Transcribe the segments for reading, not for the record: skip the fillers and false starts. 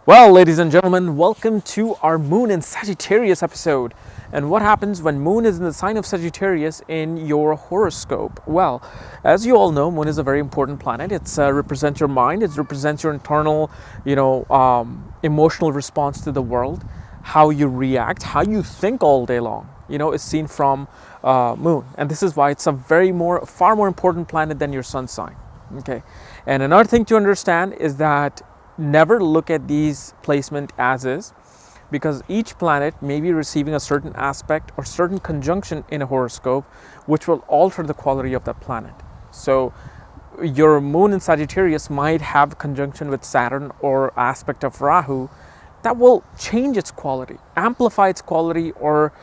Well, ladies and gentlemen, welcome to our Moon in Sagittarius episode. And what happens when Moon is in the sign of Sagittarius in your horoscope? Well, as you all know, Moon is a very important planet. It represents your mind. It represents your internal, emotional response to the world, how you react, how you think all day long. Is seen from Moon, and this is why it's a far more important planet than your sun sign. Okay, and another thing to understand is that never look at these placement as is, because each planet may be receiving a certain aspect or certain conjunction in a horoscope which will alter the quality of that planet. So your Moon in Sagittarius might have conjunction with Saturn or aspect of Rahu that will change its quality, amplify its quality, or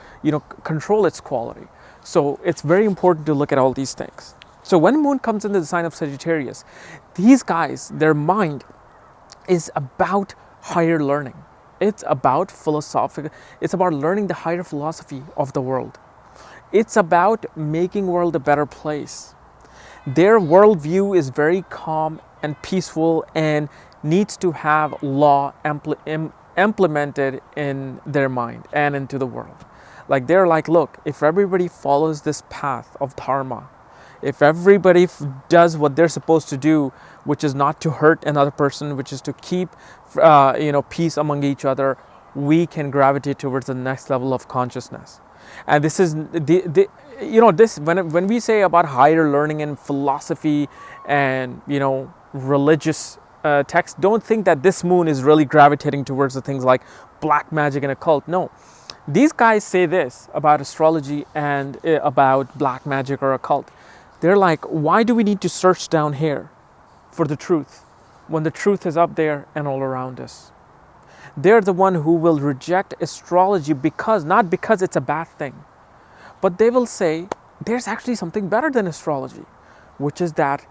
control its quality. So it's very important to look at all these things. So when Moon comes into the sign of Sagittarius, these guys, their mind is about higher learning. It's about philosophical, it's about learning the higher philosophy of the world. It's about making the world a better place. Their worldview is very calm and peaceful and needs to have law implemented in their mind and into the world. Like they're like, look, if everybody follows this path of dharma, if everybody does what they're supposed to do, which is not to hurt another person, which is to keep peace among each other, we can gravitate towards the next level of consciousness. And this is this when we say about higher learning and philosophy and religious text, don't think that this Moon is really gravitating towards the things like black magic and occult. No, these guys say this about astrology and about black magic or occult. They're like, why do we need to search down here for the truth when the truth is up there and all around us? They're the one who will reject astrology not because it's a bad thing, but they will say there's actually something better than astrology, which is that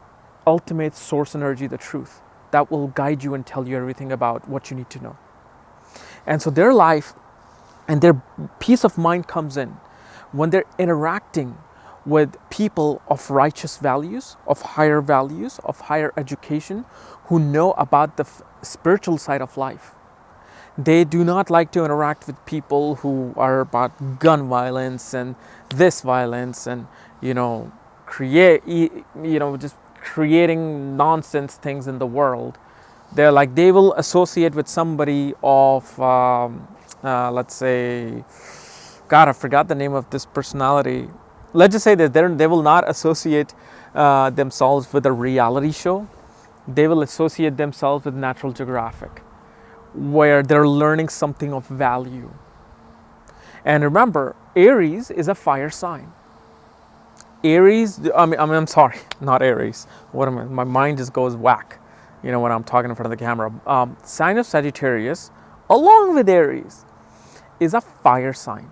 ultimate source energy, the truth, that will guide you and tell you everything about what you need to know. And so their life and their peace of mind comes in when they're interacting with people of righteous values, of higher education, who know about the spiritual side of life. They do not like to interact with people who are about gun violence and this violence and just creating nonsense things in the world. They will associate with somebody of let's say, God, I forgot the name of this personality. Let's just say that they will not associate themselves with a reality show. They will associate themselves with Natural Geographic, where they're learning something of value. And remember, Aries is a fire sign. I'm sorry, not Aries. What am I? My mind just goes whack, when I'm talking in front of the camera. Sign of Sagittarius, along with Aries, is a fire sign.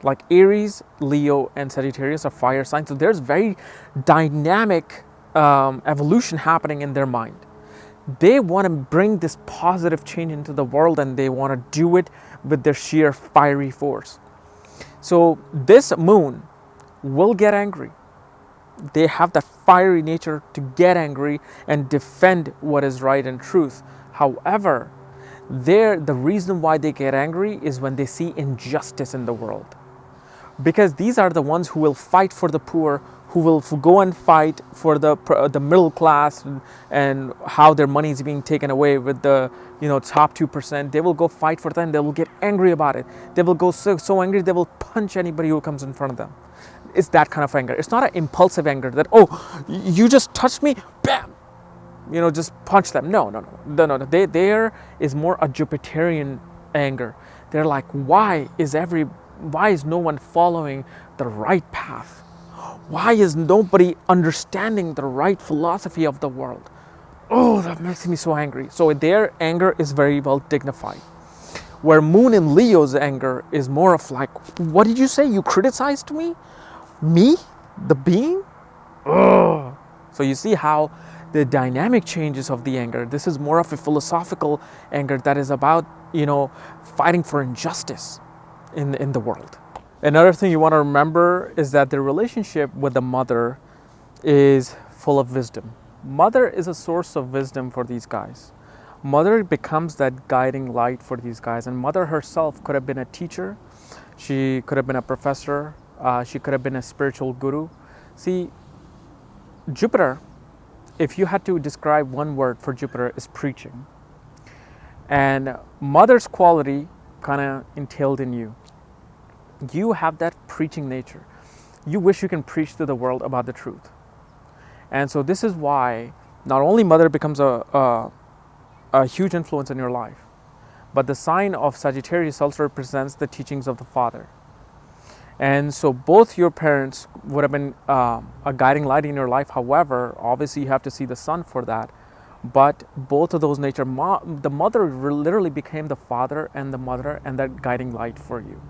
Like Aries, Leo, and Sagittarius are fire signs. So there's very dynamic evolution happening in their mind. They want to bring this positive change into the world, and they want to do it with their sheer fiery force. So this Moon will get angry. They have that fiery nature to get angry and defend what is right and truth. However, the reason why they get angry is when they see injustice in the world. Because these are the ones who will fight for the poor, who will go and fight for the middle class and how their money is being taken away with the top 2%. They will go fight for them. They will get angry about it. They will go so angry they will punch anybody who comes in front of them. It's that kind of anger. It's not an impulsive anger that, oh, you just touched me, bam, just punch them. No. There is more a Jupiterian anger. They're like, why is no one following the right path? Why is nobody understanding the right philosophy of the world? Oh, that makes me so angry. So their anger is very well dignified. Where Moon in Leo's anger is more of like, what did you say? You criticized me? Me? The being? Ugh. So you see how the dynamic changes of the anger. This is more of a philosophical anger that is about, fighting for injustice in the world. Another thing you want to remember is that the relationship with the mother is full of wisdom. Mother is a source of wisdom for these guys. Mother becomes that guiding light for these guys, and mother herself could have been a teacher, she could have been a professor, she could have been a spiritual guru. See, Jupiter, if you had to describe one word for Jupiter, is preaching. And mother's quality kind of entailed in you. You have that preaching nature. You wish you can preach to the world about the truth. And so this is why not only mother becomes a huge influence in your life, but the sign of Sagittarius also represents the teachings of the father. And so both your parents would have been a guiding light in your life. However, obviously you have to see the sun for that. But both of those nature, the mother literally became the father and the mother and that guiding light for you.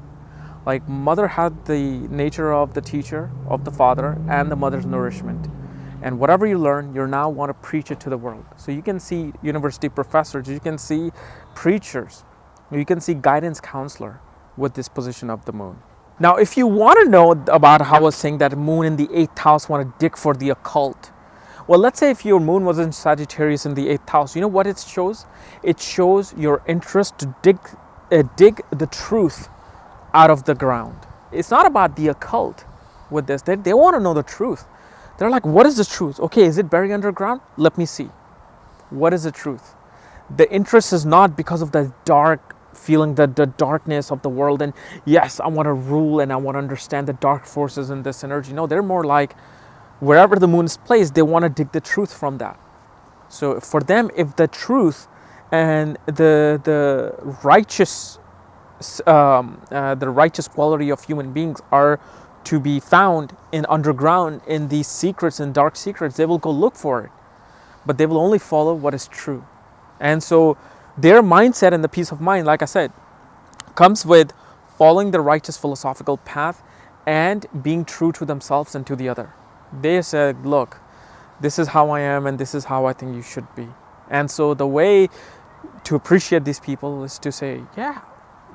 Like mother had the nature of the teacher, of the father, and the mother's nourishment. And whatever you learn, you now want to preach it to the world. So you can see university professors, you can see preachers, you can see guidance counselor with this position of the moon. Now, if you want to know about how I was saying that moon in the 8th house want to dig for the occult, well, let's say if your moon was in Sagittarius in the 8th house, you know what it shows? It shows your interest to dig the truth out of the ground. It's not about the occult with this. They want to know the truth. They're like, what is the truth? Okay, is it buried underground? Let me see. What is the truth? The interest is not because of the dark feeling, the darkness of the world, and yes, I want to rule and I want to understand the dark forces in this energy. No, they're more like wherever the moon is placed, they want to dig the truth from that. So for them, if the truth and the righteous quality of human beings are to be found in underground in these secrets and dark secrets, they will go look for it, but they will only follow what is true. And so their mindset and the peace of mind, like I said, comes with following the righteous philosophical path and being true to themselves and to the other. They said, look, this is how I am and this is how I think you should be. And so the way to appreciate these people is to say, yeah,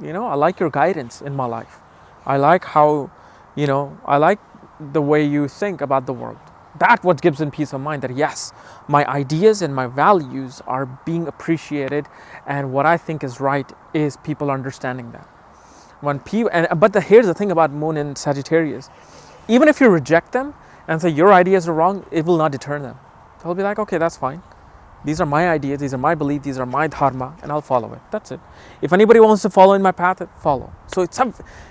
I like your guidance in my life. I like how, I like the way you think about the world. That's what gives them peace of mind, that yes, my ideas and my values are being appreciated, and what I think is right is people understanding that. Here's the thing about moon in Sagittarius. Even if you reject them and say your ideas are wrong, it will not deter them. They'll be like, okay, that's fine. These are my ideas, these are my beliefs, these are my dharma, and I'll follow it. That's it. If anybody wants to follow in my path, follow. So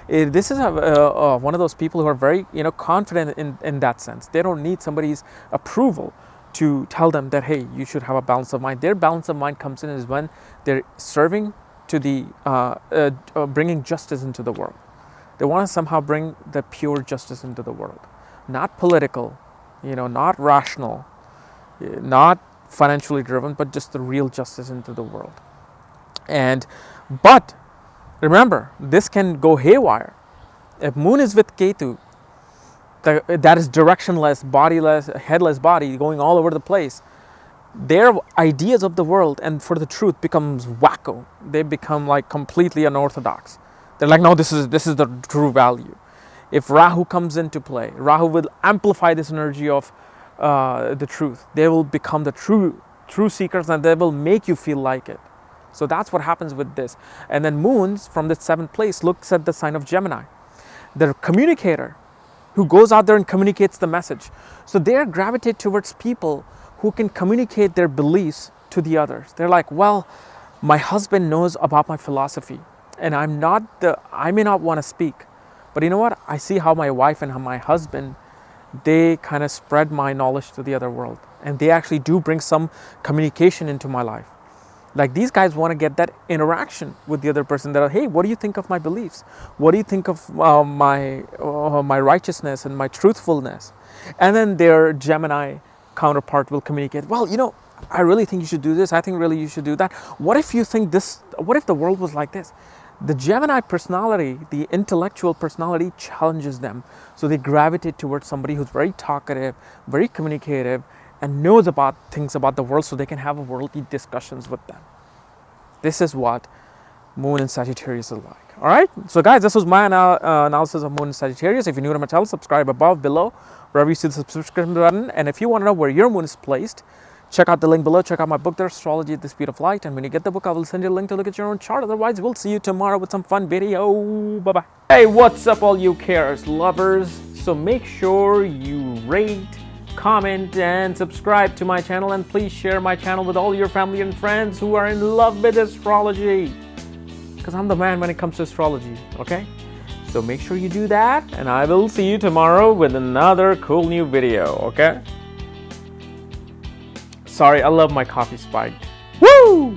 this is one of those people who are very confident in that sense. They don't need somebody's approval to tell them that, hey, you should have a balance of mind. Their balance of mind comes in is when they're serving to the bringing justice into the world. They want to somehow bring the pure justice into the world, not political, not rational, not financially driven, but just the real justice into the world. But remember, this can go haywire. If moon is with Ketu, that is directionless, bodiless, headless body going all over the place, their ideas of the world and for the truth becomes wacko. They become like completely unorthodox. They're like, no, this is the true value. If Rahu comes into play, Rahu will amplify this energy of the truth. They will become the true seekers, and they will make you feel like it. So that's what happens with this. And then moons from the 7th place looks at the sign of Gemini, the communicator who goes out there and communicates the message. So they gravitate towards people who can communicate their beliefs to the others. They're like, well, my husband knows about my philosophy and I may not want to speak, but you know what? I see how my wife and how my husband, they kind of spread my knowledge to the other world, and they actually do bring some communication into my life. Like these guys want to get that interaction with the other person. That, hey, what do you think of my beliefs? What do you think of my righteousness and my truthfulness? And then their Gemini counterpart will communicate, well, I really think you should do this. I think really you should do that. What if you think this? What if the world was like this? The Gemini personality, the intellectual personality, challenges them. So they gravitate towards somebody who's very talkative, very communicative, and knows about things about the world, so they can have worldly discussions with them. This is what Moon in Sagittarius is like. All right? So guys, this was my analysis of Moon in Sagittarius. If you're new to my channel, subscribe above, below, wherever you see the subscription button. And if you want to know where your moon is placed, check out the link below. Check out my book there, Astrology at the Speed of Light. And when you get the book, I will send you a link to look at your own chart. Otherwise, we'll see you tomorrow with some fun video. Bye-bye. Hey, what's up, all you chaos lovers? So make sure you rate, comment, and subscribe to my channel. And please share my channel with all your family and friends who are in love with astrology. Because I'm the man when it comes to astrology, okay? So make sure you do that. And I will see you tomorrow with another cool new video, okay? Sorry, I love my coffee spiked. Woo!